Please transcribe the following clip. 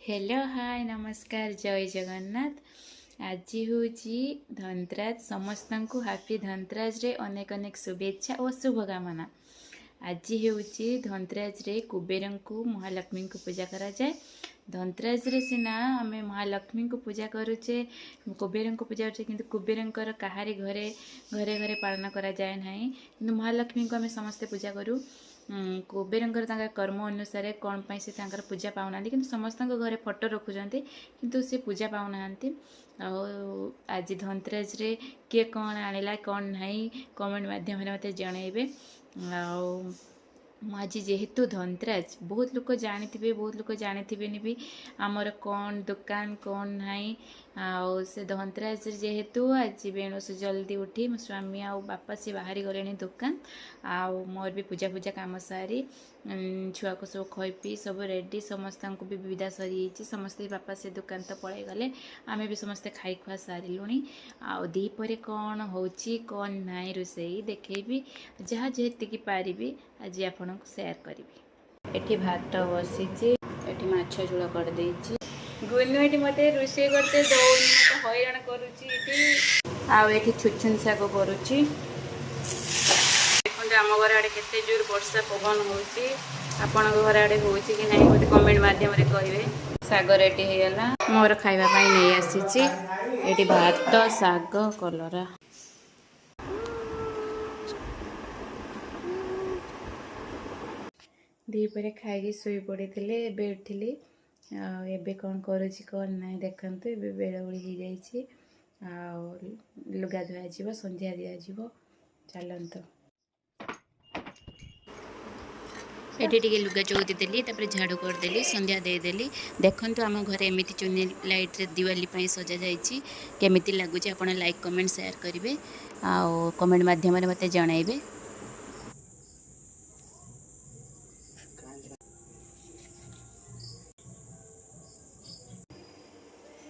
Hello hi नमस्कार जय जगन्नाथ। आज हूँ धनतेरस समस्त को हापी धनतेरस रे अनेक अनेक शुभेच्छा और शुभकामना। आज हूँ धनतेरस रे कुबेर को महालक्ष्मी को पूजा करा जाए। धनतेरस रे सिना आम महालक्ष्मी को पूजा करुचे कुबेर को पूजा करुचे किंतु कुबेर कहारी घरे घरे घरे पालन करा जाए ना कि महालक्ष्मी को आम समस्ते पूजा करूँ। कुबेर कर्म अनुसार कौन पाई से पूजा पाऊना कि समस्त घरे फोटो रखुंट किंतु से पूजा पाऊना। आज धनतेरस रे किए कौन आनिला कौन नहीं कमेंट माध्यम मत जनइबे। आज जेहेतु धनतेरस बहुत लोग जानी बहुत लोग जानी भी आमर कौन दुकान कौन नाई से धनतेरस जेहेतु आज बेणुस जल्दी उठी मो स्वामी आ बापा सी बाहरी गले दुकान मोर भी पूजा पूजा काम सारी छुआ को सब खई पी सब रेडी समस्त को भी विदा सरी समस्त बापा से दुकान तो पड़े गले आमे भी समस्ते खाई खुआ सारूँ। दीपर कौन होची कौन नाई रोसई देखेबी जहाँ जेतिकी पारिबी आज आपण को शेयर करी। एठी भात बसीची एठी माछ झोल कर देइची गुनु एठी मते रोषे करते दौनी मते हैरान करूची एठी एठी छुछुन साग करूची। देखते आम घर आड़े केते जोर वर्षा पवन होची आपण घर आड़े होची कि नहीं मते कमेंट माध्यम रे कहिबे। साग रेडी हेला मोर खाइबा पई नै आसीची एठी भात साग कलरा दीपरे खाई शोई पड़ी थे उठिली एबे कौन करुँची कौन ना देखते ए बेलबुड़ी हो जाइए लुगा धुआ संध्या दिज्व चलत एटी टे लुगा चौदी देली झाड़ू करदेली संध्या देदेली। देखंतु आम घरे एमती चुनी लाइट रे दिवाली सजा जाइए केमिति लगुच आप लाइक कमेंट शेयर करेंगे आ कमेंट माध्यम मते जनइबे।